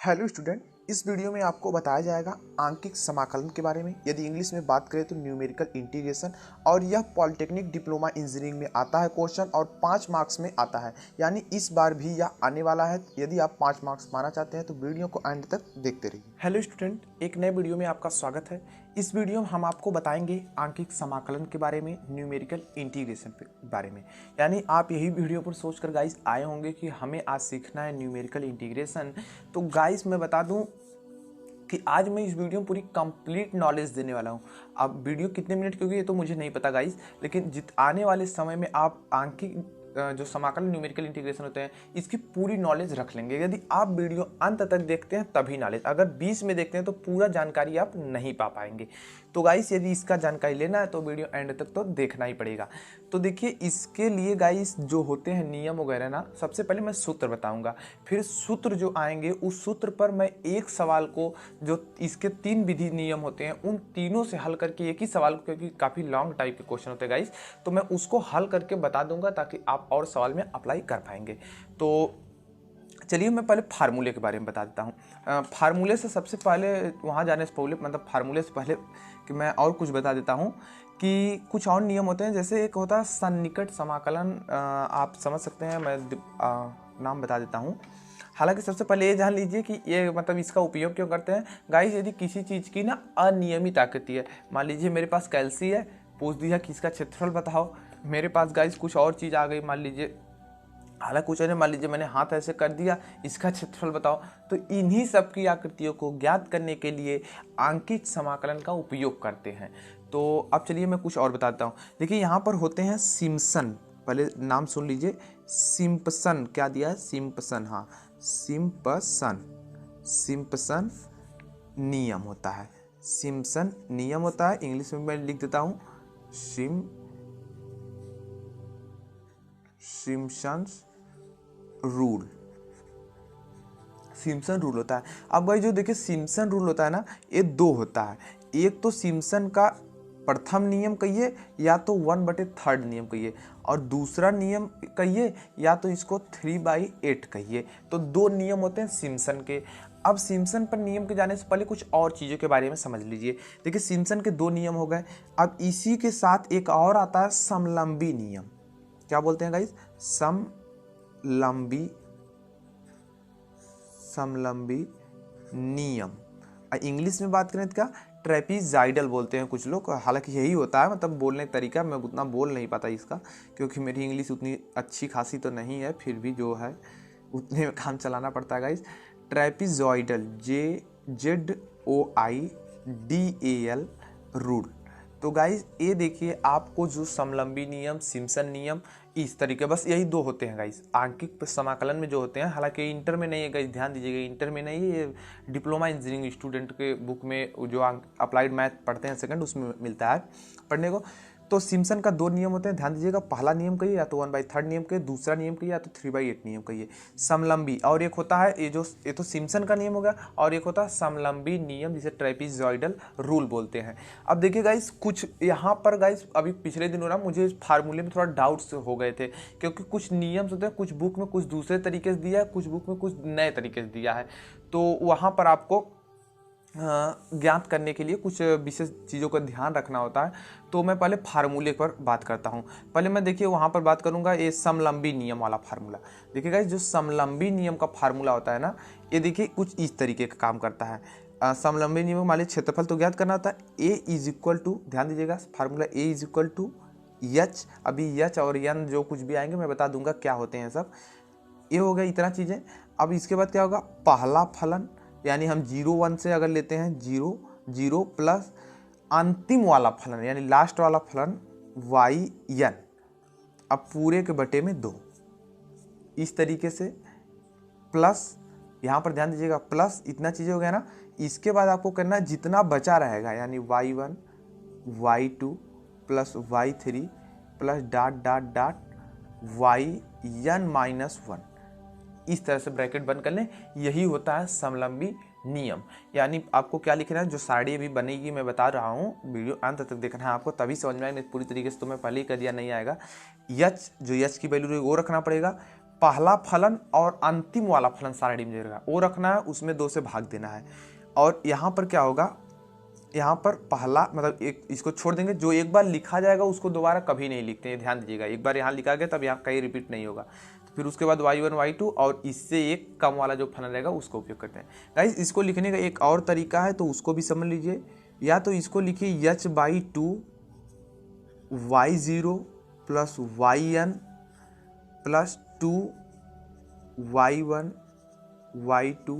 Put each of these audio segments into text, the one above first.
Hello student, इस video में आपको बताया जाएगा आंकिक समाकलन के बारे में। यदि इंग्लिश में बात करें तो न्यूमेरिकल इंटीग्रेशन, और यह पॉलिटेक्निक डिप्लोमा इंजीनियरिंग में आता है क्वेश्चन और 5 मार्क्स में आता है। यानी इस बार भी यह आने वाला है। यदि आप 5 मार्क्स पाना चाहते हैं तो वीडियो को एंड तक देखते रहिए। हेलो स्टूडेंट, एक नए वीडियो में आपका स्वागत है। इस वीडियो में हम आपको बताएंगे आंकिक समाकलन के बारे में, न्यूमेरिकल इंटीग्रेशन के बारे में। यानी आप यही वीडियो पर सोचकर गाइस आए होंगे कि हमें आज सीखना है न्यूमेरिकल इंटीग्रेशन। तो गाइस मैं बता दूं कि आज मैं इस वीडियो में पूरी कंप्लीट नॉलेज देने वाला हूँ। अब वीडियो कितने मिनट की होगी ये तो मुझे नहीं पता गाइस, लेकिन आने वाले समय में आप आंकिक जो समाकलन न्यूमेरिकल इंटीग्रेशन होते हैं इसकी पूरी नॉलेज रख लेंगे। यदि आप वीडियो अंत तक देखते हैं तभी नॉलेज, अगर बीच में देखते हैं तो पूरा जानकारी आप नहीं पा पाएंगे। तो गाइस यदि इसका जानकारी लेना है तो वीडियो एंड तक तो देखना ही पड़ेगा। तो देखिए, इसके लिए गाइस जो होते हैं नियम वगैरह ना, सबसे पहले मैं सूत्र बताऊंगा, फिर सूत्र जो आएंगे उस सूत्र पर मैं एक सवाल को, जो इसके 3 विधि नियम होते हैं उन तीनों से हल करके एक ही सवाल को, क्योंकि काफ़ी लॉन्ग टाइप के क्वेश्चन होते हैं गाइस, तो मैं उसको हल करके बता दूंगा ताकि आप और सवाल में अप्लाई कर पाएंगे। तो चलिए मैं पहले फार्मूले के बारे में बता देता हूँ। फार्मूले से सबसे पहले, वहाँ जाने से पहले, मतलब फार्मूले से पहले कि मैं और कुछ बता देता हूँ कि कुछ और नियम होते हैं। जैसे एक होता है सन्निकट समाकलन, आप समझ सकते हैं, मैं नाम बता देता हूँ। हालांकि सबसे पहले ये जान लीजिए कि ये मतलब इसका उपयोग क्यों करते हैं गाइस। यदि किसी चीज़ की ना अनियमित आकृति है, मान लीजिए मेरे पास कैल्सी है, पूछ दिया कि इसका क्षेत्रफल बताओ। मेरे पास गाइस कुछ और चीज़ आ गई, मान लीजिए, हालांकि कुछ नहीं, मान लीजिए मैंने हाथ ऐसे कर दिया, इसका क्षेत्रफल बताओ। तो इन्हीं सब की आकृतियों को ज्ञात करने के लिए आंकिक समाकलन का उपयोग करते हैं। तो अब चलिए मैं कुछ और बताता हूँ। देखिए यहाँ पर होते हैं सिम्पसन, पहले नाम सुन लीजिए, सिम्पसन। क्या दिया है? सिम्पसन। हाँ, सिम्पसन। सिम्पसन नियम होता है, सिम्पसन नियम होता है। इंग्लिश में मैं लिख देता हूँ सिम्पसन्स रूल। सिम्पसन रूल होता है। अब भाई जो देखिए सिम्पसन रूल होता है ना, ये 2 होता है। एक तो सिम्पसन का प्रथम नियम कहिए या तो 1/3 नियम कहिए, और दूसरा नियम कहिए या तो इसको 3/8 कहिए। तो 2 नियम होते हैं सिम्पसन के। अब सिम्पसन पर नियम के जाने से पहले कुछ और चीज़ों के बारे में समझ लीजिए। देखिए सिम्पसन के 2 नियम हो गए। अब इसी के साथ एक और आता है समलंबी नियम। क्या बोलते हैं गाइस? समलंबी नियम। इंग्लिश में बात करें तो क्या, ट्रेपीजाइडल बोलते हैं कुछ लोग। हालांकि यही होता है, मतलब बोलने का तरीका। मैं उतना बोल नहीं पाता इसका, क्योंकि मेरी इंग्लिश उतनी अच्छी खासी तो नहीं है, फिर भी जो है उतने में काम चलाना पड़ता है गाइस। ट्रेपीजॉइडल, ZOIDAL rule. तो गाइस ये देखिए, आपको जो समलंबी नियम, सिम्पसन नियम, इस तरीके, बस यही 2 होते हैं गाइस आंकिक समाकलन में जो होते हैं। हालांकि इंटर में नहीं है गाइस, ध्यान दीजिएगा, इंटर में नहीं है, ये डिप्लोमा इंजीनियरिंग स्टूडेंट के बुक में जो अप्लाइड मैथ पढ़ते हैं सेकंड, उसमें मिलता है पढ़ने को। तो सिम्पसन का 2 नियम होते हैं, ध्यान दीजिएगा। पहला नियम कहिए या तो 1/3 नियम कहिए, दूसरा नियम कहिए या तो 3/8 नियम कहिए। समलंबी, और एक होता है ये तो सिम्पसन का नियम हो गया, और एक होता है समलंबी नियम, जिसे ट्रेपीजॉइडल रूल बोलते हैं। अब देखिए गाइस, कुछ यहाँ पर गाइस अभी पिछले दिनों ना मुझे फार्मूले में थोड़ा डाउट्स हो गए थे, क्योंकि कुछ नियम होते हैं, कुछ बुक में कुछ दूसरे तरीके से दिया है, कुछ बुक में कुछ नए तरीके से दिया है। तो वहाँ पर आपको ज्ञात करने के लिए कुछ विशेष चीज़ों का ध्यान रखना होता है। तो मैं पहले फार्मूले पर बात करता हूँ। पहले मैं देखिए वहाँ पर बात करूँगा ये समलंबी नियम वाला फार्मूला। देखिए गाइस, जो समलंबी नियम का फार्मूला होता है ना, ये देखिए कुछ इस तरीके का काम करता है। समलंबी नियम मान लीजिए क्षेत्रफल तो ज्ञात करना होता है। A=, ध्यान दीजिएगा फार्मूला, A=H। अभी H और N जो कुछ भी आएंगे मैं बता दूंगा क्या होते हैं सब। ये हो गया इतना चीज़ें। अब इसके बाद क्या होगा, पहला फलन, यानी हम 0, 1 से अगर लेते हैं 0, 0 प्लस अंतिम वाला फलन यानी लास्ट वाला फलन YN, अब पूरे के बटे में 2, इस तरीके से, प्लस यहाँ पर ध्यान दीजिएगा, प्लस इतना चीज़ हो गया ना। इसके बाद आपको करना है जितना बचा रहेगा, यानी Y1, Y2 plus Y3 plus YN-1, इस तरह से ब्रैकेट बंद कर लें। यही होता है समलंबी नियम। यानी आपको क्या लिखना है, जो साड़ी अभी बनेगी मैं बता रहा हूँ, वीडियो अंत तक देखना है आपको, तभी समझ में आएगा। पूरी तरीके से तो मैं पहले ही कर दिया नहीं आएगा। H, जो H की वैल्यू वो रखना पड़ेगा, पहला फलन और अंतिम वाला फलन सारा डिविजन का वो रखना है, उसमें 2 से भाग देना है। और यहाँ पर क्या होगा, यहाँ पर पहला मतलब एक इसको छोड़ देंगे, जो एक बार लिखा जाएगा उसको दोबारा कभी नहीं लिखते हैं, ध्यान दीजिएगा। एक बार यहाँ लिखा गया तब यहाँ कहीं रिपीट नहीं होगा। तो फिर उसके बाद y1 y2 और इससे एक कम वाला जो फलन रहेगा उसको उपयोग करते हैं। गाइस इसको लिखने का एक और तरीका है, तो उसको भी समझ लीजिए। या तो इसको लिखिए h/2 y0 plus yn plus 2 y1 y2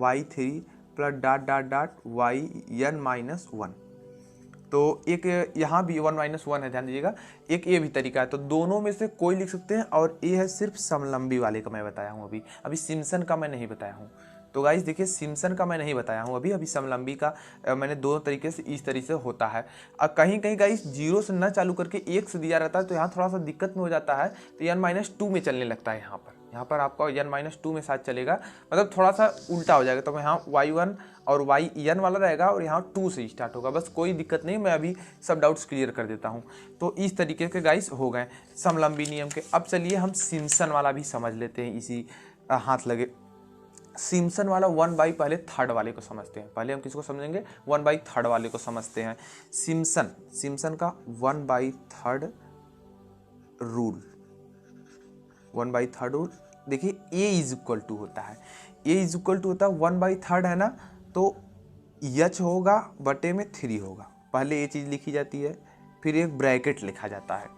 y3 plus dot dot dot yn-1। तो एक यहाँ भी 1-1 है, ध्यान दीजिएगा। एक ये भी तरीका है, तो दोनों में से कोई लिख सकते हैं। और ये है सिर्फ समलंबी वाले का मैं बताया हूँ, अभी सिम्पसन का मैं नहीं बताया हूँ। तो गाइस देखिए, सिम्पसन का मैं नहीं बताया हूँ अभी समलंबी का मैंने दोनों तरीके से इस तरीके से होता है। कहीं कहीं गाइस 0 से न चालू करके 1 से दिया रहता है, तो यहाँ थोड़ा सा दिक्कत में हो जाता है, तो n-2 में चलने लगता है। यहाँ पर आपका n-2 में साथ चलेगा, मतलब थोड़ा सा उल्टा हो जाएगा। तो यहाँ y1 और yn वाला रहेगा और यहाँ 2 से स्टार्ट होगा। बस कोई दिक्कत नहीं, मैं अभी सब डाउट्स क्लियर कर देता हूँ। तो इस तरीके के गाइस हो गए समलंबी नियम के। अब चलिए हम सिम्पसन वाला भी समझ लेते हैं इसी हाथ लगे। सिम्पसन वाला 1/3 पहले थर्ड वाले को समझते हैं। पहले हम किसको समझेंगे, 1/3 वाले को समझते हैं। सिम्पसन का 1/3 रूल, 1/3 रूल देखिए, a होता है, a होता है 1/3 है ना, तो h होगा बटे में 3 होगा। पहले ये चीज़ लिखी जाती है, फिर एक ब्रैकेट लिखा जाता है।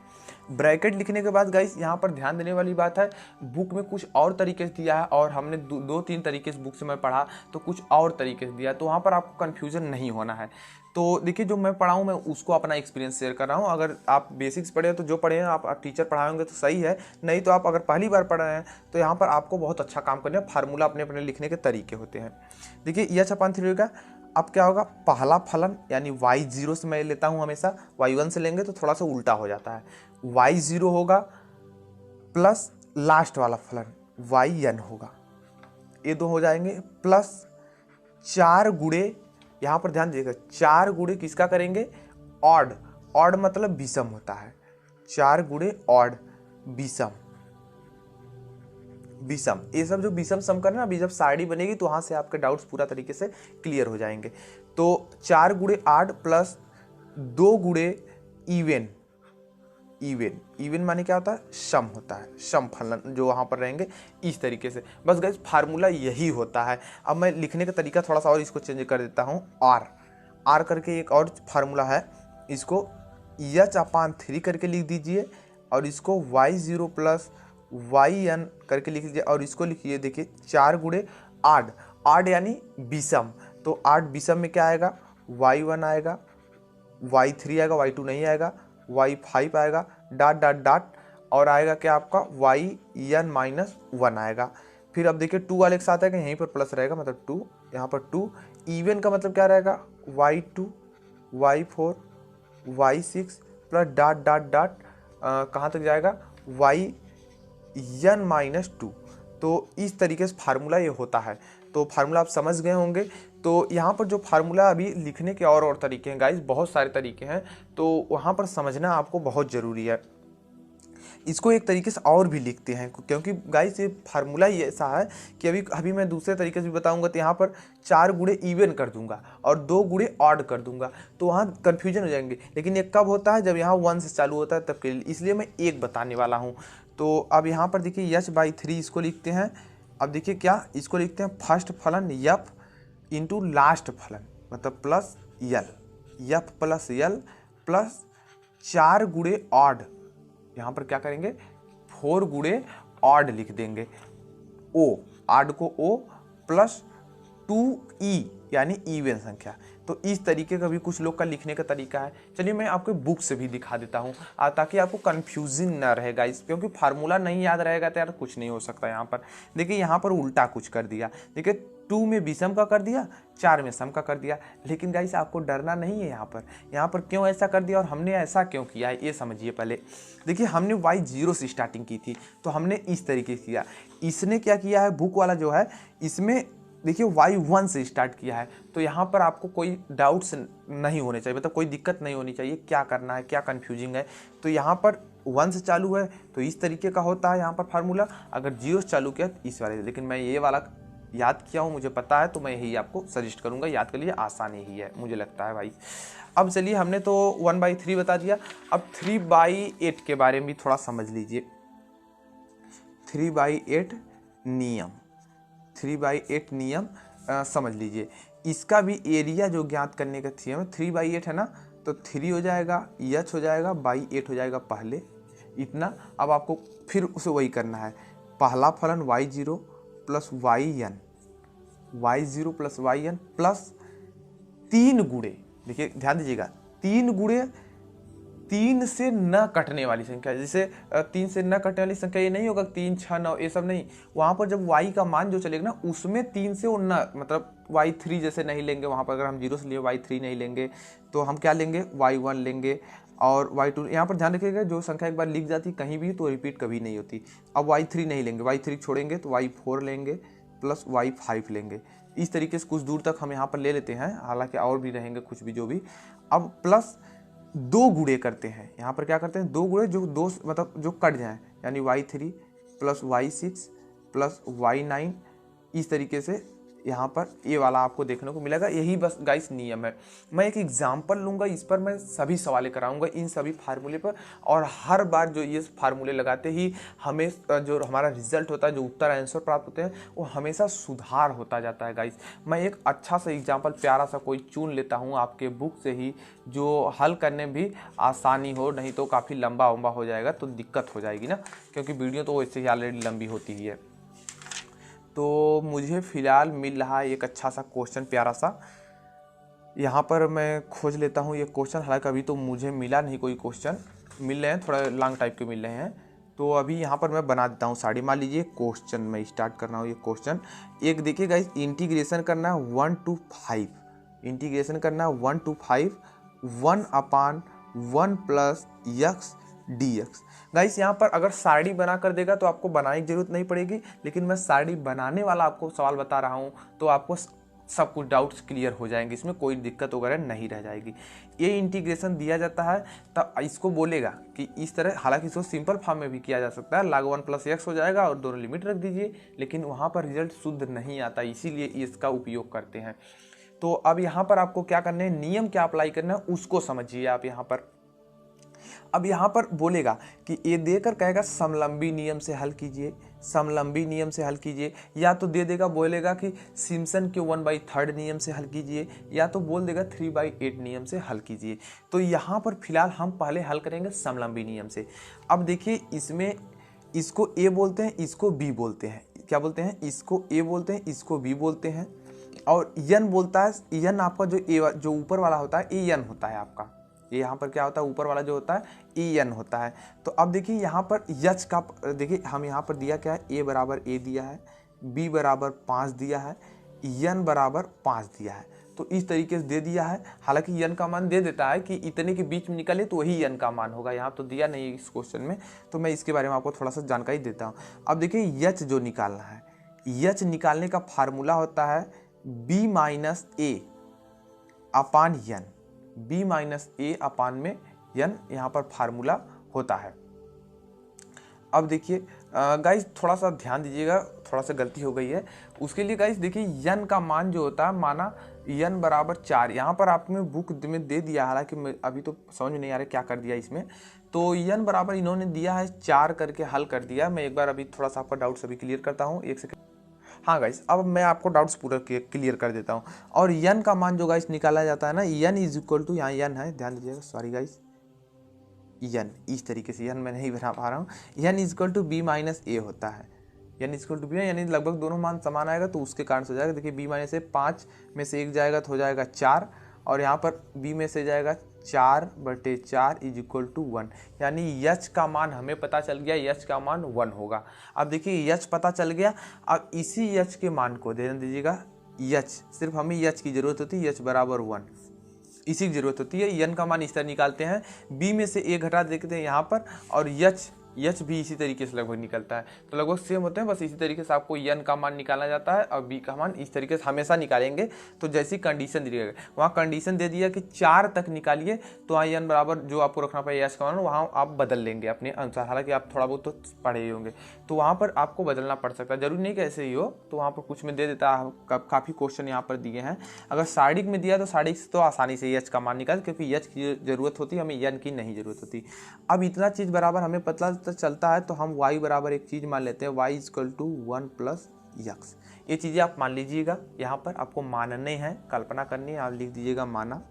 ब्रैकेट लिखने के बाद गाइस यहाँ पर ध्यान देने वाली बात है, बुक में कुछ और तरीके से दिया है और हमने 2-3 तरीके से बुक से मैं पढ़ा तो कुछ और तरीके से दिया, तो वहाँ पर आपको कन्फ्यूज़न नहीं होना है। तो देखिए, जो मैं पढ़ा हूँ मैं उसको अपना एक्सपीरियंस शेयर कर रहा हूँ। अगर आप बेसिक्स पढ़े हैं तो जो पढ़े हैं आप टीचर पढ़ाएंगे तो सही है, नहीं तो आप अगर पहली बार पढ़ रहे हैं तो यहाँ पर आपको बहुत अच्छा काम करना है। फार्मूला अपने अपने लिखने के तरीके होते हैं। देखिए h/3 का अब क्या होगा, पहला फलन यानी y0 से मैं लेता हूँ हमेशा, y1 से लेंगे तो थोड़ा सा उल्टा हो जाता है। y0 होगा प्लस लास्ट वाला फलन yn होगा, ये 2 हो जाएंगे, प्लस 4 गुणे, यहाँ पर ध्यान दीजिएगा 4 गुणे किसका करेंगे, ऑड। ऑड मतलब विषम होता है, 4 गुणे ऑड विषम। ये सब जो विषम सम करना, अभी जब सारणी बनेगी तो वहाँ से आपके डाउट्स पूरा तरीके से क्लियर हो जाएंगे। तो 4 गुणे ऑड प्लस 2 गुणे इवन। इवन माने क्या होता है, सम होता है, सम फलन जो वहाँ पर रहेंगे इस तरीके से। बस गाइस फार्मूला यही होता है। अब मैं लिखने का तरीका थोड़ा सा और इसको चेंज कर देता हूँ। आर करके एक और फार्मूला है, इसको h/3 करके लिख दीजिए और इसको y0 प्लस yn करके लिख लीजिए और इसको लिखिए। देखिए 4 गुणे आड यानी विषम, तो आड विषम में क्या आएगा, y1 आएगा, y3 आएगा, y2 नहीं आएगा, y5 आएगा, डॉट डॉट डॉट और आएगा क्या आपका yn-1 आएगा। फिर अब देखिए 2 वाले के साथ आएगा, यहीं पर प्लस रहेगा मतलब 2, यहाँ पर 2। इवन का मतलब क्या रहेगा, y2 y4 y6 plus dot dot dot कहाँ तक जाएगा, yn-2। तो इस तरीके से फार्मूला ये होता है। तो फार्मूला आप समझ गए होंगे। तो यहाँ पर जो फार्मूला अभी लिखने के और तरीके हैं गाइस, बहुत सारे तरीके हैं, तो वहाँ पर समझना आपको बहुत ज़रूरी है। इसको एक तरीके से और भी लिखते हैं, क्योंकि गाइस ये फार्मूला ही ऐसा है कि अभी मैं दूसरे तरीके से भी बताऊंगा। तो यहाँ पर 4 गुणे इवन कर दूंगा और 2 गुणे ऑड कर दूंगा, तो वहाँ कन्फ्यूजन हो जाएंगे। लेकिन ये कब होता है, जब यहाँ 1 से चालू होता है तब के लिए, इसलिए मैं एक बताने वाला हूँ। तो अब यहाँ पर देखिए h/3 इसको लिखते हैं। अब देखिए क्या, इसको लिखते हैं फर्स्ट फलन f इंटू लास्ट फलन, मतलब प्लस यल, f प्लस यल प्लस 4 गुणे ऑड, यहाँ पर क्या करेंगे 4 गुणे ऑड लिख देंगे, ओ ऑड को ओ प्लस 2e यानी इवन संख्या। तो इस तरीके का भी कुछ लोग का लिखने का तरीका है। चलिए मैं आपको बुक से भी दिखा देता हूँ ताकि आपको कंफ्यूजिंग ना रहेगा इस, क्योंकि फार्मूला नहीं याद रहेगा तो यार कुछ नहीं हो सकता। यहाँ पर देखिए, यहाँ पर उल्टा कुछ कर दिया। देखिए 2 में विषम का कर दिया, 4 में सम का कर दिया। लेकिन गाइस आपको डरना नहीं है यहाँ पर क्यों ऐसा कर दिया और हमने ऐसा क्यों किया है ये समझिए पहले। देखिए हमने y0 से स्टार्टिंग की थी, तो हमने इस तरीके से किया। इसने क्या किया है, बुक वाला जो है इसमें देखिए y1 से स्टार्ट किया है, तो यहाँ पर आपको कोई डाउट्स नहीं होने चाहिए, मतलब कोई दिक्कत नहीं होनी चाहिए क्या करना है, क्या कन्फ्यूजिंग है। तो यहाँ पर 1 से चालू है तो इस तरीके का होता है यहाँ पर फार्मूला, अगर 0 से चालू किया तो इस वाले से। लेकिन मैं ये वाला याद किया हूँ, मुझे पता है, तो मैं यही आपको सजेस्ट करूँगा, याद कर लीजिए, आसान यही है मुझे लगता है भाई। अब चलिए, हमने तो 1/3 बता दिया, अब 3/8 के बारे में भी थोड़ा समझ लीजिए। 3/8 नियम, 3/8 नियम समझ लीजिए। इसका भी एरिया जो ज्ञात करने का थी हमें, 3/8 है ना, तो 3 हो जाएगा, h हो जाएगा, बाई 8 हो जाएगा पहले, इतना। अब आपको फिर उसे वही करना है, पहला फलन y0 plus yn, y0 plus yn plus 3 गुणे, देखिए ध्यान दीजिएगा, 3 गुणे 3 से न कटने वाली संख्या, जैसे 3 से न कटने वाली संख्या ये नहीं होगा 3, 6, 9 ये सब नहीं। वहाँ पर जब y का मान जो चलेगा ना, उसमें 3 से वो न, मतलब y3 जैसे नहीं लेंगे, वहाँ पर अगर हम 0 से लिए y3 नहीं लेंगे, तो हम क्या लेंगे, y1 लेंगे। और y2, यहाँ पर ध्यान रखिएगा, जो संख्या एक बार लिख जाती कहीं भी तो रिपीट कभी नहीं होती। अब y3 नहीं लेंगे, y3 छोड़ेंगे तो y4 लेंगे प्लस y5 लेंगे। इस तरीके से कुछ दूर तक हम यहाँ पर ले लेते हैं, हालांकि और भी रहेंगे कुछ भी जो भी। अब प्लस 2 गुणे करते हैं, यहाँ पर क्या करते हैं, 2 गुणे जो दो मतलब जो कट जाए, यानी y3 plus y6 plus y9, इस तरीके से यहाँ पर ये वाला आपको देखने को मिलेगा। यही बस गाइस नियम है। मैं एक एग्जांपल लूँगा, इस पर मैं सभी सवाल कराऊंगा इन सभी फार्मूले पर, और हर बार जो ये फार्मूले लगाते ही हमें जो हमारा रिजल्ट होता है, जो उत्तर आंसर प्राप्त होते हैं, वो हमेशा सुधार होता जाता है गाइस। मैं एक अच्छा सा एग्जाम्पल प्यारा सा कोई चुन लेता हूँ आपके बुक से ही, जो हल करने में भी आसानी हो, नहीं तो काफ़ी लंबा उम्बा हो जाएगा तो दिक्कत हो जाएगी ना, क्योंकि वीडियो तो वैसे ही ऑलरेडी लंबी होती ही है। तो मुझे फ़िलहाल मिल रहा है एक अच्छा सा क्वेश्चन प्यारा सा, यहाँ पर मैं खोज लेता हूँ ये क्वेश्चन। हालांकि अभी तो मुझे मिला नहीं कोई क्वेश्चन, मिल रहे हैं थोड़ा लॉन्ग टाइप के मिल रहे हैं, तो अभी यहाँ पर मैं बना देता हूँ साड़ी। मान लीजिए क्वेश्चन मैं स्टार्ट कर रहा हूँ। ये क्वेश्चन एक देखिए गाइस, इंटीग्रेशन करना है 1 to 5, इंटीग्रेशन करना है 1 to 5, 1/1 plus x dx। Guys यहाँ पर अगर सारणी बना कर देगा तो आपको बनाने की जरूरत नहीं पड़ेगी, लेकिन मैं सारणी बनाने वाला आपको सवाल बता रहा हूँ, तो आपको सब कुछ डाउट्स क्लियर हो जाएंगे, इसमें कोई दिक्कत वगैरह नहीं रह जाएगी। ये इंटीग्रेशन दिया जाता है तब इसको बोलेगा कि इस तरह, हालांकि इसको सिंपल फॉर्म में भी किया जा सकता है, log 1 प्लस x हो जाएगा और दोनों लिमिट रख दीजिए, लेकिन वहाँ पर रिजल्ट शुद्ध नहीं आता, इसीलिए इसका उपयोग करते हैं। तो अब यहाँ पर आपको क्या करना है, नियम क्या अप्लाई करना है उसको समझिए आप यहाँ पर। अब यहाँ पर बोलेगा कि ये देकर कहेगा समलंबी नियम से हल कीजिए, समलंबी नियम से हल कीजिए, या तो दे देगा बोलेगा कि सिम्पसन के 1/3 नियम से हल कीजिए, या तो बोल देगा 3/8 नियम से हल कीजिए। तो यहाँ पर फिलहाल हम पहले हल करेंगे समलंबी नियम से। अब देखिए इसमें इसको ए बोलते हैं, इसको बी बोलते हैं, क्या बोलते हैं, इसको ए बोलते हैं, इसको बी बोलते हैं, और यन बोलता है, यन आपका जो ए जो ऊपर वाला होता है ए यन होता है आपका, ये यहाँ पर क्या होता है, ऊपर वाला जो होता है ए एन होता है। तो अब देखिए यहाँ पर यच का, देखिए हम यहाँ पर दिया क्या है, ए बराबर ए दिया है, बी बराबर 5 दिया है, एन बराबर 5 दिया है, तो इस तरीके से दे दिया है। हालांकि एन का मान दे देता है कि इतने के बीच में निकले तो वही एन का मान होगा, यहाँ तो दिया नहीं इस क्वेश्चन में, तो मैं इसके बारे में आपको थोड़ा सा जानकारी देता हूँ। अब देखिए यच जो निकालना है, यच निकालने का फार्मूला होता है बी माइनस ए अपान एन, बी माइनस ए अपान में यन यहाँ पर फार्मूला होता है। अब देखिए गाइस थोड़ा सा ध्यान दीजिएगा, थोड़ा सा गलती हो गई है उसके लिए गाइस। देखिए यन का मान जो होता है, माना यन बराबर 4, यहाँ पर आपने बुक में दे दिया, हालांकि अभी तो समझ में नहीं आ रहा क्या कर दिया इसमें। तो यन बराबर इन्होंने दिया है 4 करके हल कर दिया। मैं एक बार अभी थोड़ा सा आपका डाउट्स अभी क्लियर करता हूँ, एक सेकंड। हाँ गाइस, अब मैं आपको डाउट्स पूरा क्लियर कर देता हूँ। और यन का मान जो गाइस निकाला जाता है ना, यन इज इक्वल टू, यहाँ यन है, ध्यान दीजिएगा, सॉरी गाइस, यन इस तरीके से, यन मैं नहीं बना पा रहा हूँ, n is equal to b minus a होता है, n is equal to b, यानी लगभग दोनों मान समान आएगा, तो उसके कारण से हो जाएगा। देखिए बी माइनस ए 5 में से 1 जाएगा तो हो जाएगा 4, और यहाँ पर बी में से जाएगा 4/4 इज इक्वल टू 1, यानी यच का मान हमें पता चल गया, यच का मान 1 होगा। अब देखिए यच पता चल गया, अब इसी यच के मान को ध्यान दीजिएगा, यच सिर्फ हमें यच की जरूरत होती है, यच बराबर 1, इसी की जरूरत होती है। यन का मान इस तरह निकालते हैं, बी में से ए घटा देते हैं यहाँ पर, और यच एच भी इसी तरीके से लगभग निकलता है, तो लगभग सेम होते हैं, बस इसी तरीके से आपको एन का मान निकालना जाता है और बी का मान इस तरीके से हमेशा निकालेंगे। तो जैसी कंडीशन दी गई, वहाँ कंडीशन दे दिया कि 4 तक निकालिए, तो वहाँ एन बराबर जो आपको रखना पड़ेगा एच का मान वहाँ आप बदल लेंगे अपने अनुसार, हालांकि आप थोड़ा बहुत तो पढ़े ही होंगे, तो वहाँ पर आपको बदलना पड़ सकता है, जरूरी नहीं कि ऐसे ही हो। तो वहाँ पर कुछ में दे देता है, काफ़ी क्वेश्चन यहाँ पर दिए हैं। अगर सारणिक में दिया तो सारणिक से तो आसानी से एच का मान निकाल, क्योंकि एच की जरूरत होती है, हमें एन की नहीं जरूरत होती। अब इतना चीज़ बराबर हमें पता चलता है, तो हम y बराबर एक चीज़ मान लेते हैं, y equal to 1 plus x. ये चीज़ें आप मान लीजिएगा, यहाँ पर आपको मानने हैं, कल्पना करनी है, आप लिख दीजिएगा माना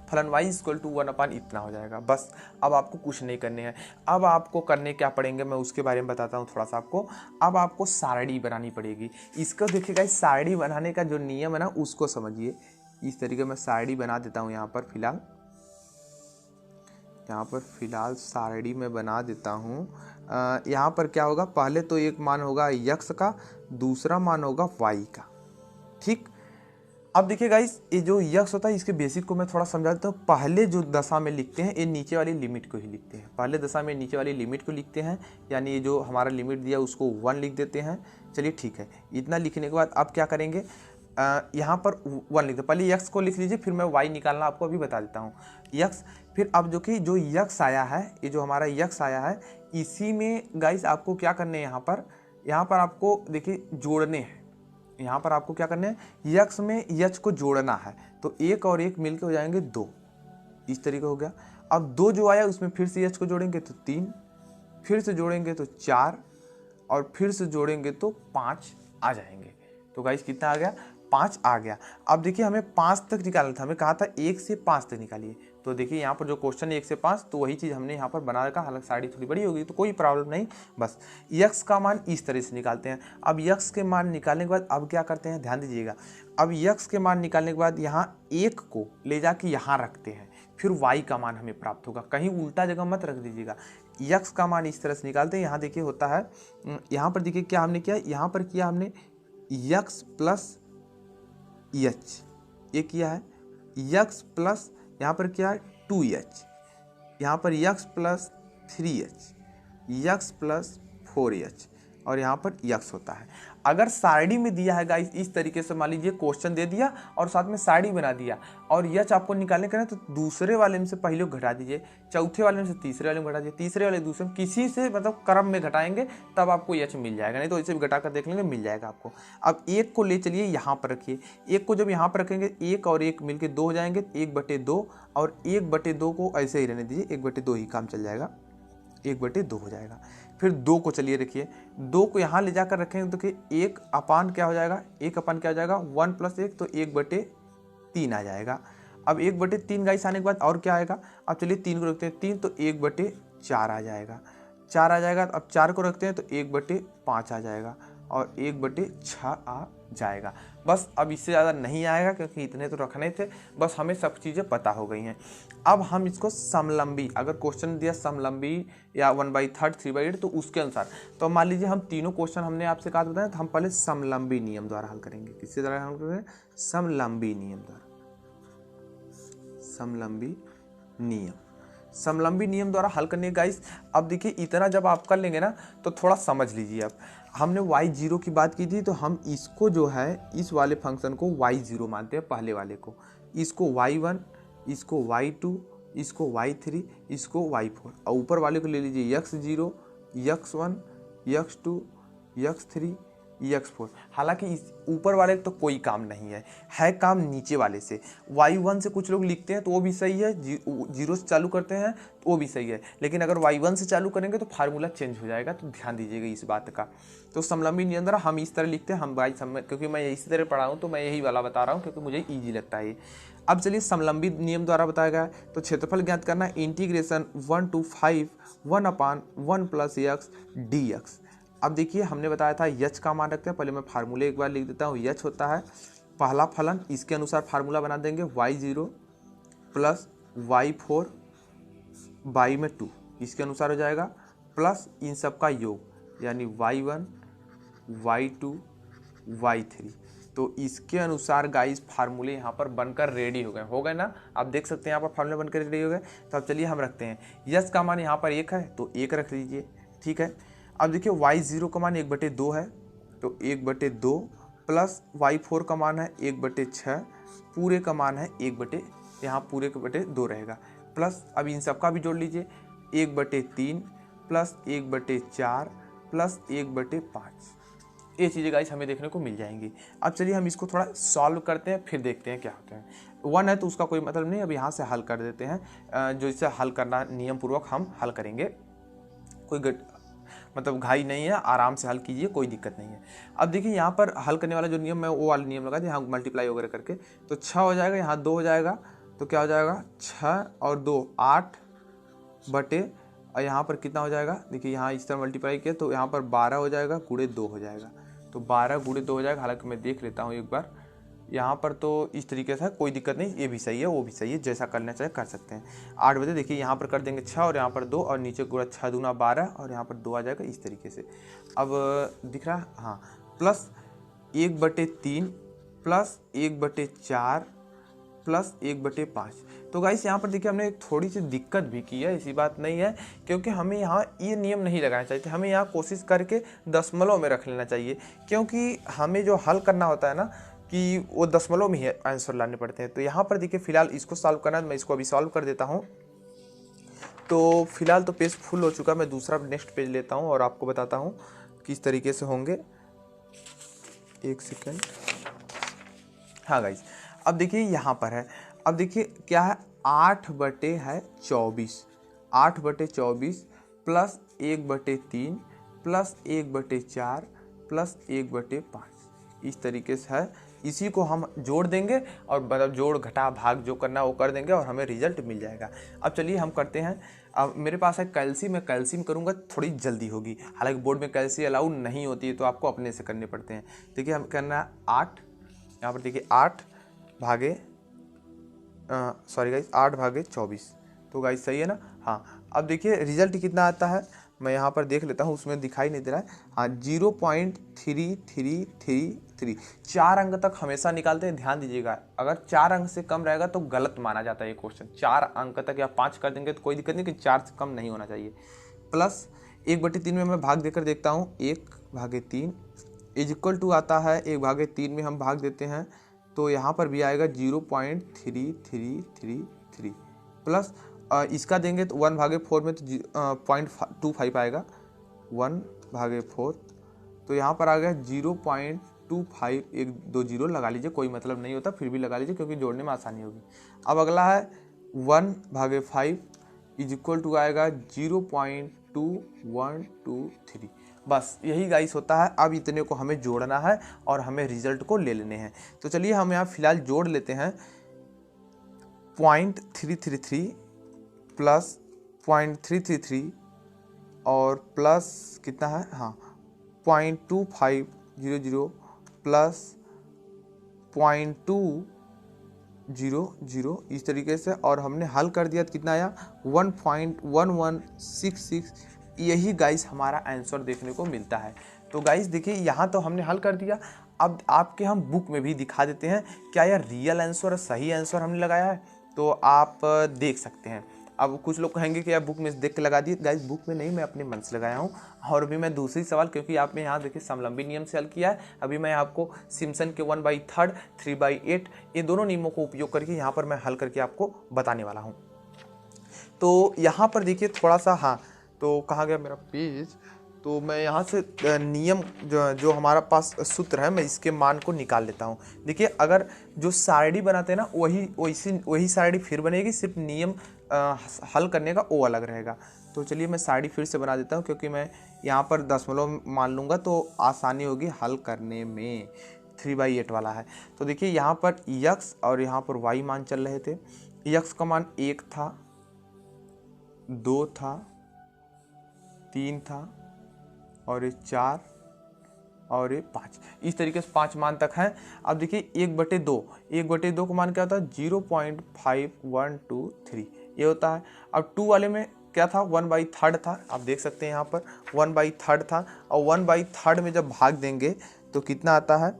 फलन y इक्वल टू 1 अपान इतना हो जाएगा। बस अब आपको कुछ नहीं करने हैं। अब आपको करने क्या पड़ेंगे मैं उसके बारे में बताता हूँ थोड़ा सा आपको। अब आपको सारणी बनानी पड़ेगी। इसको देखिएगा, इस सारणी बनाने का जो नियम है ना उसको समझिए। इस तरीके मैं सारणी बना देता हूँ यहाँ पर फिलहाल सारणी में बना देता हूँ। यहाँ पर क्या होगा, पहले तो एक मान होगा यक्स का, दूसरा मान होगा वाई का, ठीक। अब देखिए गाइस, ये जो यक्स होता है इसके बेसिक को मैं थोड़ा समझा देता हूँ। पहले जो दशा में लिखते हैं ये नीचे वाली लिमिट को ही लिखते हैं, पहले दशा में नीचे वाली लिमिट को लिखते हैं, यानी ये जो हमारा लिमिट दिया उसको 1 लिख देते हैं। चलिए ठीक है, इतना लिखने के बाद अब क्या करेंगे, यहाँ पर 1 लिख दो, पहले यक्स को लिख लीजिए, फिर मैं वाई निकालना आपको अभी बता देता हूँ। यक्स, फिर अब जो यक्स आया है, ये जो हमारा यक्स आया है, इसी में गाइस आपको क्या करने हैं, यहाँ पर आपको देखिए जोड़ने हैं। यहाँ पर आपको क्या करना है, यक्स में यच को जोड़ना है, तो 1 और 1 मिलके हो जाएंगे 2, इस तरीके हो गया। अब 2 जो आया उसमें फिर से यच को जोड़ेंगे तो 3, फिर से जोड़ेंगे तो 4, और फिर से जोड़ेंगे तो 5 आ जाएंगे। तो गाइस कितना आ गया, 5 आ गया। अब देखिए हमें 5 तक निकालना था, हमें कहा था 1 से 5 तक निकालिए। तो देखिए यहाँ पर जो क्वेश्चन है 1 से 5, तो वही चीज़ हमने यहाँ पर बना रखा। हालांकि साड़ी थोड़ी बड़ी होगी तो कोई प्रॉब्लम नहीं, बस यक्स का मान इस तरह से निकालते हैं। अब यक्स के मान निकालने के बाद अब क्या करते हैं, ध्यान दीजिएगा। अब यक्स के मान निकालने के बाद यहाँ 1 को ले जाके यहाँ रखते हैं, फिर वाई का मान हमें प्राप्त होगा। कहीं उल्टा जगह मत रख दीजिएगा। यक्स का मान इस तरह से निकालते हैं। यहाँ देखिए होता है, यहाँ पर देखिए क्या हमने किया, यहाँ पर किया हमने यक्स प्लस एच, ये किया है यक्स प्लस, यहाँ पर क्या है 2h, यहाँ पर x plus 3h, x plus 4h, और यहाँ पर यक्स होता है। अगर सारणी में दिया है गाइस इस तरीके से, मान लीजिए क्वेश्चन दे दिया और साथ में सारणी बना दिया, और यच आपको निकालने का है तो दूसरे वाले में से पहले घटा दीजिए, चौथे वाले में से तीसरे वाले में घटा दीजिए, तीसरे वाले दूसरे में, किसी से मतलब क्रम में घटाएंगे तब आपको यच मिल जाएगा, नहीं तो इसे भी घटा कर देख लेंगे मिल जाएगा आपको। अब 1 को ले चलिए यहाँ पर रखिए, 1 को जब यहाँ पर रखेंगे 1 और 1 मिलकर 2 हो जाएंगे, 1/2, और 1/2 को ऐसे ही रहने दीजिए, 1/2 ही काम चल जाएगा, 1/2 हो जाएगा। फिर 2 को चलिए रखिए, 2 को यहाँ ले जाकर रखेंगे तो कि 1 अपान क्या हो जाएगा, 1 अपान क्या हो जाएगा 1 + 1, तो 1/3 आ जाएगा। अब 1/3 गाइस आने के बाद और क्या आएगा, अब चलिए 3 को रखते हैं 3, तो 1/4 आ जाएगा, 4 आ जाएगा। अब 4 को रखते हैं तो 1/5 आ जाएगा, और 1/6 आ जाएगा। बस अब इससे ज़्यादा नहीं आएगा, क्योंकि इतने तो रखने थे, बस हमें सब चीज़ें पता हो गई हैं। अब हम इसको समलंबी, अगर क्वेश्चन दिया समलंबी या 1/3, 3/8, तो उसके अनुसार, तो मान लीजिए हम तीनों क्वेश्चन हमने आपसे कहा बताया, तो हम पहले समलंबी नियम द्वारा हल करेंगे। किसके द्वारा हल करेंगे, समलंबी नियम द्वारा, समलंबी नियम द्वारा हल करने गाइस। अब देखिए इतना जब आप कर लेंगे ना तो थोड़ा समझ लीजिए। अब हमने y0 की बात की थी, तो हम इसको जो है इस वाले फंक्शन को y0 मानते हैं, पहले वाले को, इसको y1, इसको y2, इसको y3, इसको y4, और ऊपर वाले को ले लीजिए x0, x1, x2, x3, x4। हालांकि इस ऊपर वाले तो कोई काम नहीं है काम नीचे वाले से। y1 से कुछ लोग लिखते हैं तो वो भी सही है, 0 से चालू करते हैं तो वो भी सही है, लेकिन अगर y1 से चालू करेंगे तो फार्मूला चेंज हो जाएगा, तो ध्यान दीजिएगा इस बात का। तो समलंबी नियम द्वारा हम इस तरह लिखते हैं, हम क्योंकि मैं इसी तरह पढ़ा हूँ तो मैं यही वाला बता रहा हूँ, क्योंकि मुझे ईजी लगता है। अब चलिए समलंबी नियम द्वारा बताया गया है, तो क्षेत्रफल ज्ञात करना है, इंटीग्रेशन 1 to 5 1/1 + x dx। अब देखिए हमने बताया था यच का मान रखते हैं, पहले मैं फार्मूले एक बार लिख देता हूँ। यच होता है पहला फलन, इसके अनुसार फार्मूला बना देंगे, y0 + y4 बाई में 2, इसके अनुसार हो जाएगा, प्लस इन सब का योग, यानी y1, y2, y3, तो इसके अनुसार गाइस फार्मूले यहाँ पर बनकर रेडी हो गए ना। आप देख सकते हैं यहाँ पर फार्मूले बनकर रेडी हो गए। तो अब चलिए हम रखते हैं, यस का मान यहाँ पर 1 है तो 1 रख लीजिए, ठीक है। अब देखिए y0 का मान 1/2 है तो 1/2 प्लस y4 का मान है 1/6, पूरे का मान है 1/, यहाँ पूरे के बटे 2 रहेगा, प्लस अब इन सबका भी जोड़ लीजिए 1/3 प्लस 1/4 प्लस 1/5। ये चीज़ें गाइस हमें देखने को मिल जाएंगी। अब चलिए हम इसको थोड़ा सॉल्व करते हैं, फिर देखते हैं क्या होता है। 1 है तो उसका कोई मतलब नहीं, अब यहाँ से हल कर देते हैं। जो इससे हल करना नियम पूर्वक हम हल करेंगे, कोई मतलब घाई नहीं है, आराम से हल कीजिए, कोई दिक्कत नहीं है। अब देखिए यहाँ पर हल करने वाला जो नियम है वो वाला नियम लगा दिया, यहाँ मल्टीप्लाई वगैरह करके तो 6 हो जाएगा, यहाँ 2 हो जाएगा तो क्या हो जाएगा 6 और 2 8 बटे, और यहाँ पर कितना हो जाएगा, देखिए यहाँ इस तरह मल्टीप्लाई किया तो यहाँ पर 12 हो जाएगा, गुणे 2 हो जाएगा, तो 12 गुणे 2 हो जाएगा। हालांकि मैं देख लेता हूँ एक बार यहाँ पर, तो इस तरीके से कोई दिक्कत नहीं, ये भी सही है वो भी सही है, जैसा करना चाहे कर सकते हैं। 8 बजे देखिए यहाँ पर कर देंगे 6 और यहाँ पर 2 और नीचे गुणा 6 दूना 12 और यहाँ पर 2 आ जाएगा इस तरीके से। अब दिख रहा है, हाँ, प्लस 1/3 प्लस 1/4 प्लस 1/5। तो गाइस यहाँ पर देखिए हमने थोड़ी सी दिक्कत भी की है, ऐसी बात नहीं है, क्योंकि हमें यहाँ ये नियम नहीं लगाना चाहिए, हमें यहाँ कोशिश करके दशमलव में रख लेना चाहिए, क्योंकि हमें जो हल करना होता है ना कि वो दशमलव में ही आंसर लाने पड़ते हैं। तो यहाँ पर देखिए फिलहाल इसको सॉल्व करना है, मैं इसको अभी सॉल्व कर देता हूँ। तो फिलहाल तो पेज फुल हो चुका, मैं दूसरा नेक्स्ट पेज लेता हूँ और आपको बताता हूँ किस तरीके से होंगे। एक सेकेंड, हाँ गाइस, अब देखिए यहाँ पर है, अब देखिए क्या है 8/24, 8/24 प्लस 1/3 प्लस 1/4 प्लस 1/5, इस तरीके से है। इसी को हम जोड़ देंगे और मतलब जोड़ घटा भाग जो करना वो कर देंगे और हमें रिजल्ट मिल जाएगा। अब चलिए हम करते हैं। अब मेरे पास है कैल्सी, मैं कैल्सियम करूँगा, थोड़ी जल्दी होगी, हालांकि बोर्ड में कैल्सी अलाउ नहीं होती है तो आपको अपने से करने पड़ते हैं। देखिए हम करना है 8, यहाँ पर देखिए 8 भागे 8/24, तो गाइस सही है ना। हाँ, अब देखिए रिजल्ट कितना आता है, मैं यहाँ पर देख लेता हूँ, उसमें दिखाई नहीं दे रहा है। हाँ, 0.3333। 4 अंक तक हमेशा निकालते हैं, ध्यान दीजिएगा, अगर 4 अंक से कम रहेगा तो गलत माना जाता है ये क्वेश्चन। 4 अंक तक या 5 कर देंगे तो कोई दिक्कत नहीं, कि 4 से कम नहीं होना चाहिए। प्लस 1/3 में मैं भाग देकर देखता हूँ, 1/3 इज इक्वल टू आता है 1/3 में हम भाग देते हैं तो यहाँ पर भी आएगा 0.3333 प्लस इसका देंगे तो 1/4 में तो 0.25 आएगा, 1/4, तो यहाँ पर आ गया 0.25, 1 2 0 लगा लीजिए, कोई मतलब नहीं होता, फिर भी लगा लीजिए क्योंकि जोड़ने में आसानी होगी। अब अगला है 1/5 इज इक्वल टू आएगा 0.2123। बस यही गाइस होता है। अब इतने को हमें जोड़ना है और हमें रिजल्ट को ले लेने हैं। तो चलिए हम यहाँ फिलहाल जोड़ लेते हैं, 0.333 प्लस 0.333 और प्लस कितना है, हाँ 0.2500 प्लस 0.200, इस तरीके से, और हमने हल कर दिया तो कितना आया 1.1166। यही गाइस हमारा आंसर देखने को मिलता है। तो गाइस देखिए यहाँ तो हमने हल कर दिया, अब आपके हम बुक में भी दिखा देते हैं क्या यह रियल आंसर, सही आंसर हमने लगाया है, तो आप देख सकते हैं। अब कुछ लोग कहेंगे कि यार बुक में देख के लगा दिए, गाइस बुक में नहीं, मैं अपने मन से लगाया हूँ। और अभी मैं दूसरी सवाल, क्योंकि आपने यहाँ देखिए समलंबी नियम से हल किया है, अभी मैं आपको सिम्पसन के 1/3, 3/8 ये दोनों नियमों को उपयोग करके यहाँ पर मैं हल करके आपको बताने वाला हूँ। तो यहाँ पर देखिए थोड़ा सा, हाँ तो कहाँ गया मेरा पेज, तो मैं यहाँ से नियम जो हमारा पास सूत्र है मैं इसके मान को निकाल लेता हूँ। देखिए अगर जो सारणी बनाते हैं ना वही सारणी फिर बनेगी, सिर्फ नियम हल करने का वो अलग रहेगा। तो चलिए मैं सारणी फिर से बना देता हूँ, क्योंकि मैं यहाँ पर दशमलव मान लूँगा तो आसानी होगी हल करने में। 3/8 वाला है, तो देखिए यहाँ पर x और यहाँ पर y मान चल रहे थे। x का मान 1 था, 2 था, 3 था और ये 4 और ये 5, इस तरीके से 5 मान तक हैं। अब देखिए 1/2 का मान क्या होता है 0.5123 ये होता है। अब 2 वाले में क्या था 1/3 था, आप देख सकते हैं यहाँ पर 1/3 था, और 1/3 में जब भाग देंगे तो कितना आता है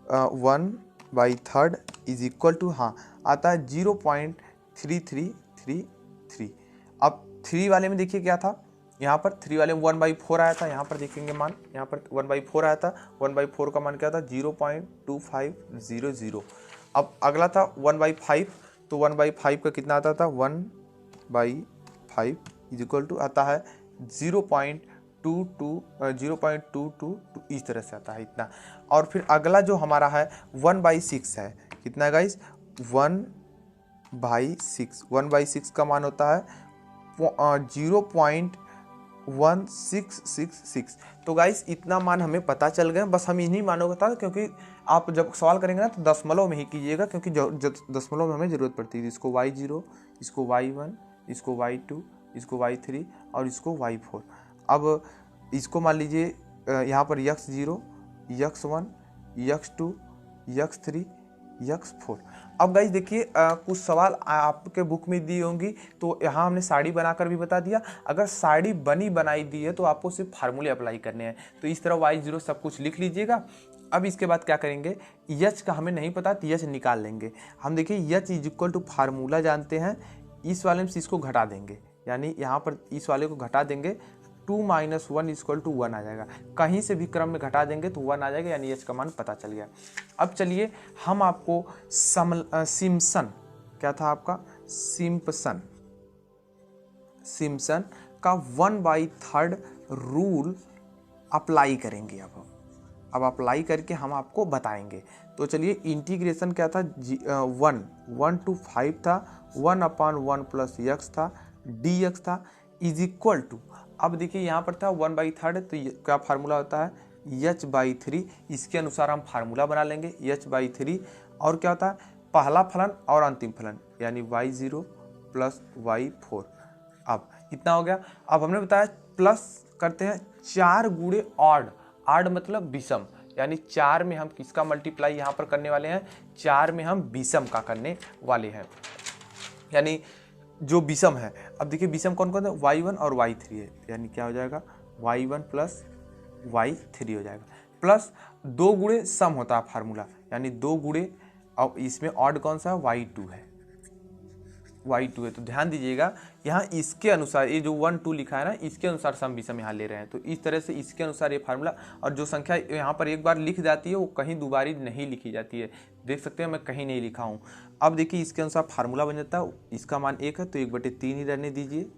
1/3 इज इक्वल टू, हाँ आता है 0.3333। अब 3 वाले में देखिए क्या था, यहाँ पर 3 वाले में 1/4 आया था, यहाँ पर देखेंगे मान, यहाँ पर 1/4 आया था, 1/4 का मान क्या था 0.2500। अब अगला था 1/5, तो 1/5 का कितना आता था 1/5 इज इक्वल टू आता है 0.22 इस तरह से आता है इतना। और फिर अगला जो हमारा है 1/6 है, कितना है गाइस 1/6 का मान होता है 0.1666। तो गाइस इतना मान हमें पता चल गया, बस हम इन्हीं मानों का था, क्योंकि आप जब सवाल करेंगे ना तो दशमलव में ही कीजिएगा, क्योंकि दशमलव में हमें ज़रूरत पड़ती है। इसको y0, इसको y1, इसको y2, इसको y3 और इसको y4। अब इसको मान लीजिए यहाँ पर x0, x1, x2, x3, x4। अब गाइस देखिए कुछ सवाल आपके बुक में दी होंगी, तो यहाँ हमने साड़ी बनाकर भी बता दिया। अगर साड़ी बनी बनाई दी है तो आपको सिर्फ फार्मूले अप्लाई करने हैं, तो इस तरह y0 सब कुछ लिख लीजिएगा। अब इसके बाद क्या करेंगे, यच का हमें नहीं पता तो यच निकाल लेंगे हम। देखिए h is equal to formula जानते हैं, इस वाले में से इसको घटा देंगे, यानी यहाँ पर इस वाले को घटा देंगे, 2 - 1 = 1 आ जाएगा। कहीं से भी क्रम में घटा देंगे तो 1 आ जाएगा, यानी एच का मान पता चल गया। अब चलिए हम आपको सिम्पसन, क्या था आपका सिम्पसन का 1/3 रूल अप्लाई करेंगे। अब अप्लाई करके हम आपको बताएंगे। तो चलिए इंटीग्रेशन क्या था 1 to 5 था, 1/1 + x था, dx था इज इक्वल टू, अब देखिए यहाँ पर था 1/3, तो क्या फार्मूला होता है h/3। इसके अनुसार हम फार्मूला बना लेंगे h/3। और क्या होता है पहला फलन और अंतिम फलन, यानी y0 + y4। अब इतना हो गया। अब हमने बताया प्लस करते हैं 4 गुणे ऑड, ऑड मतलब विषम, यानी 4 में हम किसका मल्टीप्लाई यहाँ पर करने वाले हैं, 4 में हम विषम का करने वाले हैं, यानी जो विषम है। अब देखिए विषम कौन कौन है, y1 और y3 है, यानी क्या हो जाएगा y1 + y3 हो जाएगा। प्लस 2 गुणे सम होता है फार्मूला, यानी 2 गुणे, अब इसमें ऑड कौन सा है y2 है, y2 है। तो ध्यान दीजिएगा यहाँ इसके अनुसार, ये जो 1 2 लिखा है ना, इसके अनुसार सम विषम यहाँ ले रहे हैं, तो इस तरह से इसके अनुसार ये फार्मूला। और जो संख्या यहाँ पर एक बार लिख जाती है वो कहीं दोबारी नहीं लिखी जाती है, देख सकते हैं मैं कहीं नहीं लिखा हूँ। अब देखिए इसके अनुसार फार्मूला बन जाता है, इसका मान 1 है तो 1/3 ही रहने दीजिए,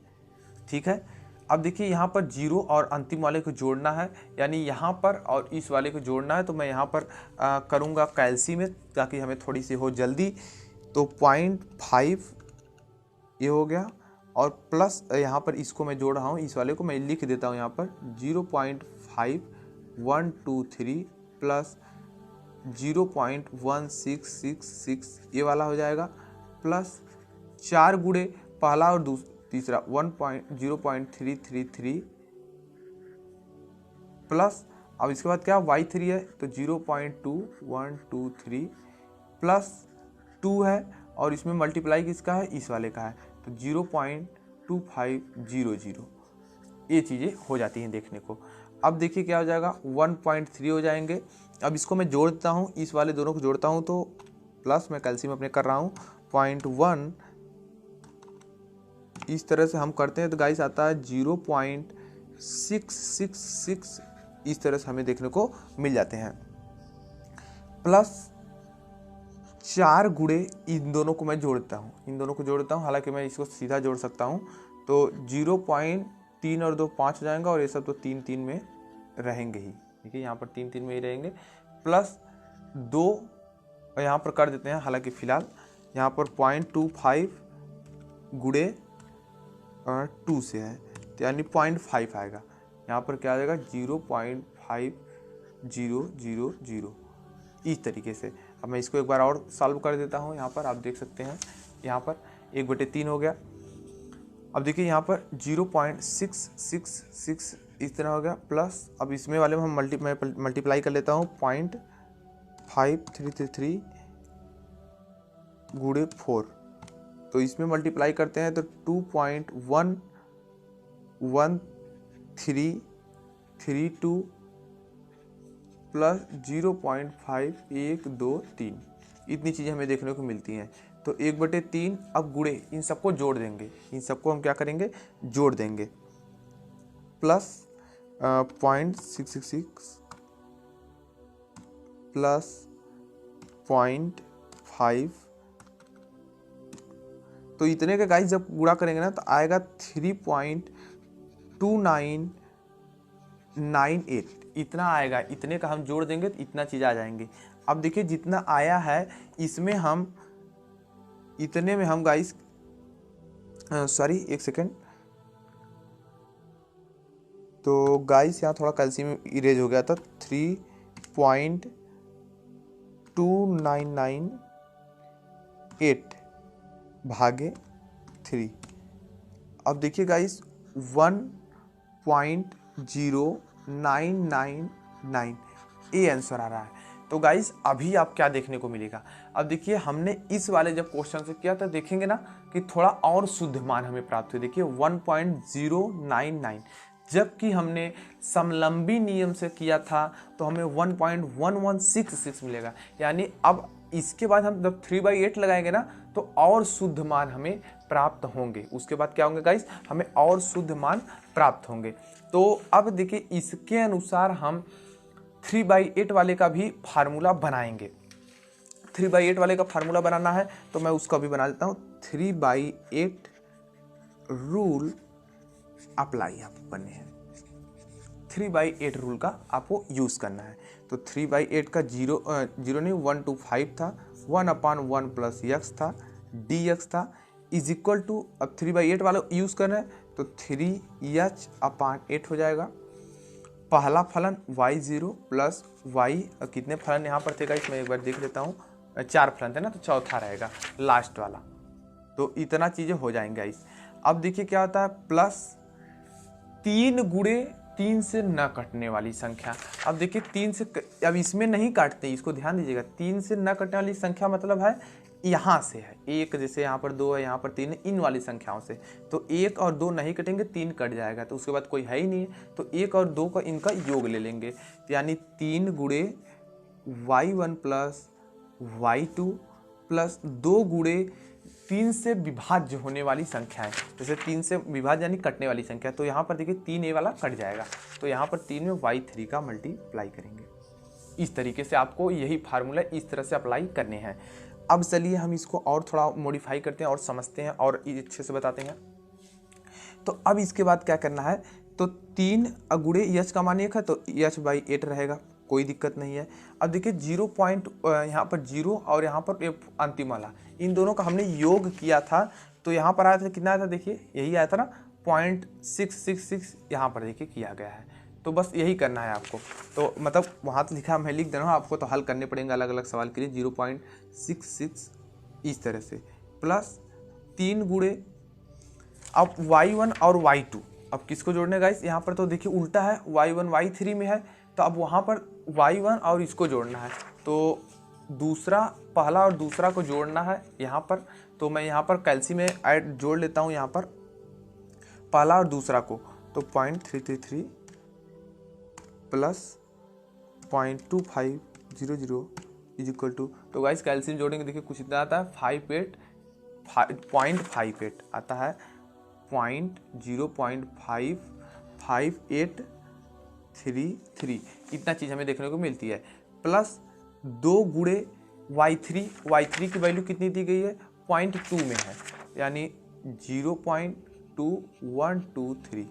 ठीक है। अब देखिए यहाँ पर 0 और अंतिम वाले को जोड़ना है, यानी यहाँ पर और इस वाले को जोड़ना है, तो मैं यहाँ पर करूँगा कैल्सी में, ताकि हमें थोड़ी सी हो जल्दी। तो 0.5 ये हो गया, और प्लस यहाँ पर इसको मैं जोड़ रहा हूँ, इस वाले को मैं लिख देता हूँ यहाँ पर 0.5123 प्लस 0.1666 ये वाला हो जाएगा, प्लस 4 गुणे पहला और तीसरा 0.333 प्लस, अब इसके बाद क्या y3 है तो 0.2123 प्लस 2 है, और इसमें मल्टीप्लाई किसका है, इस वाले का है, तो 0.2500 ये चीज़ें हो जाती हैं देखने को। अब देखिए क्या हो जाएगा 1.3 हो जाएंगे। अब इसको मैं जोड़ता हूँ, इस वाले दोनों को जोड़ता हूँ, तो प्लस मैं कैल्शियम अपने कर रहा हूँ 0.1, इस तरह से हम करते हैं तो गाइस आता है 0.666 इस तरह से हमें देखने को मिल जाते हैं। प्लस 4 गुणे इन दोनों को मैं जोड़ता हूँ, हालांकि मैं इसको सीधा जोड़ सकता हूँ, तो 0.3 और 2 5 हो जाएगा, और ये सब तो 3 3 में रहेंगे ही, देखिए यहाँ पर 3 3 में ही रहेंगे। प्लस 2 यहाँ पर कर देते हैं, हालांकि फिलहाल यहाँ पर 0.25 गुणे 2 से है, तो यानी 0.5 आएगा। यहाँ पर क्या आ जाएगा 0.5000 इस तरीके से। अब मैं इसको एक बार और सॉल्व कर देता हूँ, यहाँ पर आप देख सकते हैं, यहाँ पर 1/3 हो गया। अब देखिए यहाँ पर 0.666 इस तरह हो गया, प्लस अब इसमें वाले में हम मल्टीप्लाई कर लेता हूँ 0.5333 गुणे 4, तो इसमें मल्टीप्लाई करते हैं तो 2.11332 प्लस 0.5 1 2 3, इतनी चीज़ें हमें देखने को मिलती हैं। तो 1/3 अब गुणे इन सबको जोड़ देंगे, इन सबको हम क्या करेंगे जोड़ देंगे, प्लस 0.666 प्लस 0.5, तो इतने का गाइस जब गुणा करेंगे ना तो आएगा 3.2998, इतना आएगा। इतने का हम जोड़ देंगे तो इतना चीज़ आ जाएंगे। अब देखिए जितना आया है इसमें हम इतने में हम गाइस सॉरी एक सेकेंड, तो गाइस यहाँ थोड़ा कैल्शियम इरेज हो गया था। 3.2998 भागे 3। अब देखिए गाइस 1.0999 ये आंसर आ रहा है। तो गाइस अभी आप क्या देखने को मिलेगा, अब देखिए हमने इस वाले जब क्वेश्चन से किया था देखेंगे ना कि थोड़ा और शुद्ध मान हमें प्राप्त हुई। देखिए 1.099, जबकि हमने समलंबी नियम से किया था तो हमें 1.1166 मिलेगा। यानी अब इसके बाद हम जब 3/8 लगाएंगे ना तो और शुद्ध मान हमें प्राप्त होंगे। उसके बाद क्या होंगे गाइस, हमें और शुद्ध मान प्राप्त होंगे। तो अब देखिए इसके अनुसार हम 3/8 वाले का भी फार्मूला बनाएंगे। 3/8 वाले का फार्मूला बनाना है तो मैं उसका भी बना लेता हूँ। 3/8 रूल अप्लाई आपको करने हैं, 3/8 रूल का आपको यूज करना है। तो 3/8 का 1 to 5 था, 1/1 प्लस x था, dx था, इज इक्वल टू, अब 3/8 वाला यूज कर रहे हैं तो 3h/8 हो जाएगा। पहला फलन y0 प्लस y, कितने फलन यहाँ पर थे गाइस मैं एक बार देख लेता हूँ, 4 फलन थे ना, तो चौथा रहेगा लास्ट वाला। तो इतना चीजें हो जाएंगे गाइस। अब देखिए क्या होता है, प्लस 3 गुणे 3 से न कटने वाली संख्या। अब देखिए 3 से अब इसमें नहीं काटते, इसको ध्यान दीजिएगा। 3 से न कटने वाली संख्या मतलब है यहाँ से है, एक जैसे यहाँ पर 2 है, यहाँ पर 3 है, इन वाली संख्याओं से। तो 1 और 2 नहीं कटेंगे, 3 कट जाएगा, तो उसके बाद कोई है ही नहीं है, तो 1 और 2 का इनका योग ले लेंगे। यानी 3 गुणे y1 प्लस y2 प्लस 2 गुणे 3 से विभाज्य होने वाली संख्या है। जैसे 3 से विभाज्य यानी कटने वाली संख्या, तो यहाँ पर देखिए 3 ए वाला कट जाएगा, तो यहाँ पर 3 में y3 का मल्टीप्लाई करेंगे। इस तरीके से आपको यही फार्मूला इस तरह से अप्लाई करने हैं। अब चलिए हम इसको और थोड़ा मॉडिफाई करते हैं और समझते हैं और अच्छे से बताते हैं। तो अब इसके बाद क्या करना है, तो 3 गुणे h का मान 1 है तो h/8 रहेगा, कोई दिक्कत नहीं है। अब देखिए 0 पॉइंट यहाँ पर 0 और यहाँ पर अंतिम वाला, इन दोनों का हमने योग किया था, तो यहाँ पर आया था कितना आया था, देखिए यही आया था ना 0.666, यहाँ पर देखिए किया गया है। तो बस यही करना है आपको, तो मतलब वहाँ तो लिखा मैं लिख दे रहा हूँ, आपको तो हल करने पड़ेंगे अलग अलग सवाल के लिए। 0.66 इस तरह से, प्लस 3 गुणे, अब y1 और y2, अब किसको जोड़ने गाइस, यहाँ पर तो देखिए उल्टा है, y1 y3 में है, तो अब वहाँ पर y1 और इसको जोड़ना है, तो दूसरा पहला और दूसरा को जोड़ना है यहाँ पर। तो मैं यहाँ पर कैल्सी में ऐड जोड़ लेता हूँ यहाँ पर पहला और दूसरा को, तो 0.333 प्लस 0.2500 इज इक्वल टू, तो गाइस कैल्शियम जोड़ेंगे देखिए कुछ इतना आता है 0.58 आता है, 0.55833, इतना चीज़ हमें देखने को मिलती है। प्लस 2 गुणे y3 की वैल्यू कितनी दी गई है, 0.2 में है, यानी 0.2123।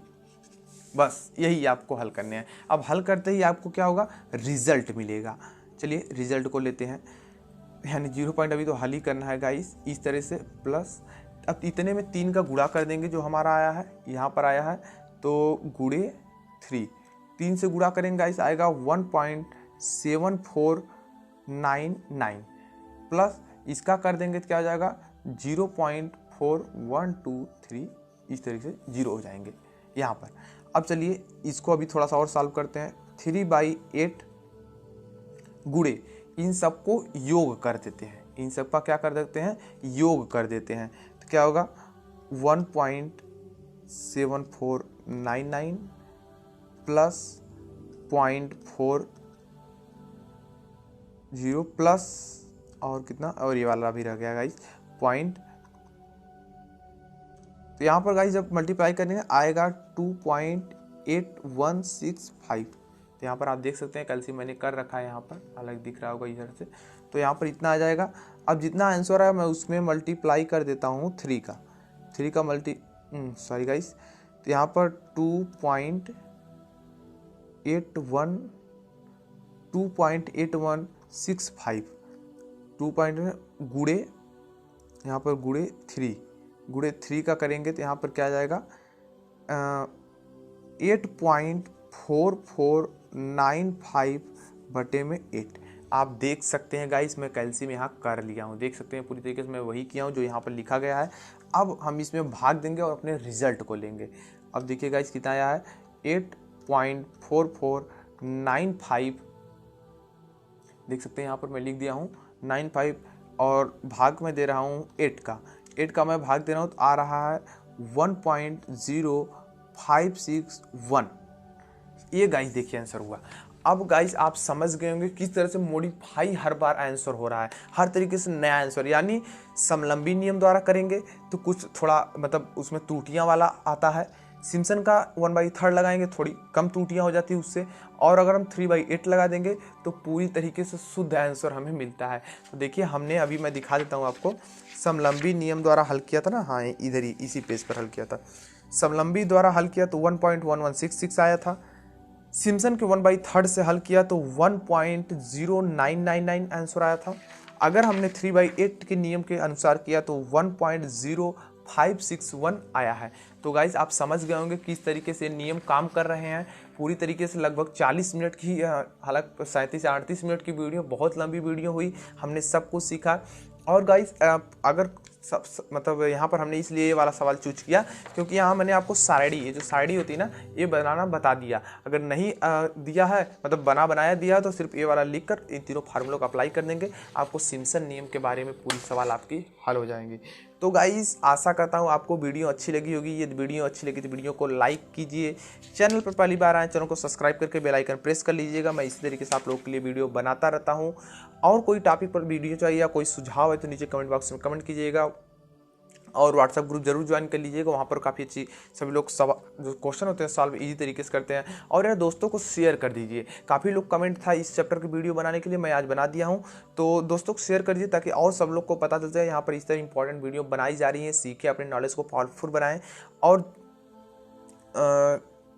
बस यही आपको हल करने हैं। अब हल करते ही आपको क्या होगा, रिजल्ट मिलेगा। चलिए रिजल्ट को लेते हैं, यानी 0 पॉइंट अभी तो हल ही करना है गाइस, इस तरह से। प्लस अब इतने में 3 का गुणा कर देंगे, जो हमारा आया है यहाँ पर आया है, तो गुणे 3 से गुणा करेंगे गाइस, आएगा 1.7499 प्लस इसका कर देंगे तो क्या हो जाएगा 0.4123, इस तरीके से 0 हो जाएंगे यहाँ पर। अब चलिए इसको अभी थोड़ा सा और सॉल्व करते हैं। 3/8 गुणे इन सबको योग कर देते हैं, इन सब का क्या कर देते हैं, योग कर देते हैं, तो क्या होगा 1.7499 प्लस 0.4123 0 प्लस और कितना, और ये वाला भी रह गया गाइस पॉइंट। तो यहाँ पर गाइस जब मल्टीप्लाई करेंगे आएगा 2.8165। तो यहाँ पर आप देख सकते हैं कैल्शियम मैंने कर रखा है, यहाँ पर अलग दिख रहा होगा इधर से। तो यहाँ पर इतना आ जाएगा। अब जितना आंसर आया मैं उसमें मल्टीप्लाई कर देता हूँ 3 का, 3 का मल्टी सॉरी गाइस। तो यहाँ पर 2.8165 2 पॉइंट गुड़े, यहाँ पर गुड़े 3 का करेंगे तो यहाँ पर क्या आ जाएगा 8.4495 बटे में 8। आप देख सकते हैं गाइस मैं कैल्शियम यहाँ कर लिया हूँ, देख सकते हैं पूरी तरीके से मैं वही किया हूँ जो यहाँ पर लिखा गया है। अब हम इसमें भाग देंगे और अपने रिजल्ट को लेंगे। अब देखिए गाइस कितना आया है 8.4495, देख सकते हैं यहाँ पर मैं लिख दिया हूँ 95 और भाग में दे रहा हूँ 8 का मैं भाग दे रहा हूँ तो आ रहा है 1.0561। ये गाइस देखिए आंसर हुआ। अब गाइस आप समझ गए होंगे किस तरह से मॉडिफाई हर बार आंसर हो रहा है, हर तरीके से नया आंसर। यानी समलंबी नियम द्वारा करेंगे तो कुछ थोड़ा मतलब उसमें त्रुटियां वाला आता है, सिम्पसन का 1/3 लगाएंगे थोड़ी कम त्रुटियां हो जाती है उससे, और अगर हम 3/8 लगा देंगे तो पूरी तरीके से शुद्ध आंसर हमें मिलता है। तो देखिए हमने अभी मैं दिखा देता हूँ आपको, समलंबी नियम द्वारा हल किया था ना, हाँ इधर ही इसी पेज पर हल किया था। समलंबी द्वारा हल किया तो 1.1166 आया था। सिम्पसन के 1/3 से हल किया तो 1.0999 आंसर आया था। अगर हमने 3/8 के नियम के अनुसार किया तो 1.0561 आया है। तो गाइस आप समझ गए होंगे किस तरीके से नियम काम कर रहे हैं। पूरी तरीके से लगभग 40 मिनट की, हालांकि 37 से 38 मिनट की वीडियो, बहुत लंबी वीडियो हुई, हमने सब कुछ सीखा। और गाइस अगर मतलब यहाँ पर हमने इसलिए ये वाला सवाल चूज किया क्योंकि यहाँ मैंने आपको सारणी, ये जो सारणी होती है ना, ये बनाना बता दिया। अगर नहीं दिया है मतलब बनाया दिया तो सिर्फ ये वाला लिख कर इन तीनों फार्मूलों को अप्लाई कर देंगे, आपको सिम्पसन नियम के बारे में पूरी सवाल आपकी हल हो जाएंगी। तो गाइस आशा करता हूँ आपको वीडियो अच्छी लगी होगी। ये वीडियो अच्छी लगी तो वीडियो को लाइक कीजिए, चैनल पर पहली बार आए चैनल को सब्सक्राइब करके बेल आइकन प्रेस कर लीजिएगा। मैं इसी तरीके से आप लोगों के लिए वीडियो बनाता रहता हूँ। और कोई टॉपिक पर वीडियो चाहिए या कोई सुझाव है तो नीचे कमेंट बॉक्स में कमेंट कीजिएगा, और व्हाट्सएप ग्रुप जरूर ज्वाइन कर लीजिएगा। वहाँ पर काफ़ी अच्छी सभी लोग जो क्वेश्चन होते हैं सॉल्व इजी तरीके से करते हैं। और यार दोस्तों को शेयर कर दीजिए, काफ़ी लोग कमेंट था इस चैप्टर की वीडियो बनाने के लिए, मैं आज बना दिया हूँ। तो दोस्तों को शेयर कर दीजिए ताकि और सब लोग को पता चल जाए यहाँ पर इस तरह इंपॉर्टेंट वीडियो बनाई जा रही है। सीखें, अपने नॉलेज को पावरफुल बनाएं और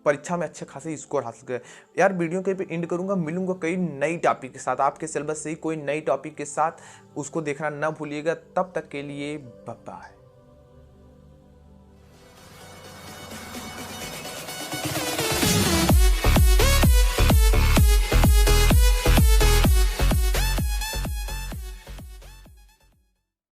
परीक्षा में अच्छे खासे स्कोर हासिल करें। यार वीडियो के पे एंड करूंगा, मिलूंगा कई नई टॉपिक के साथ, आपके सिलेबस से ही कोई नई टॉपिक के साथ, उसको देखना ना भूलिएगा। तब तक के लिए बाय बाय।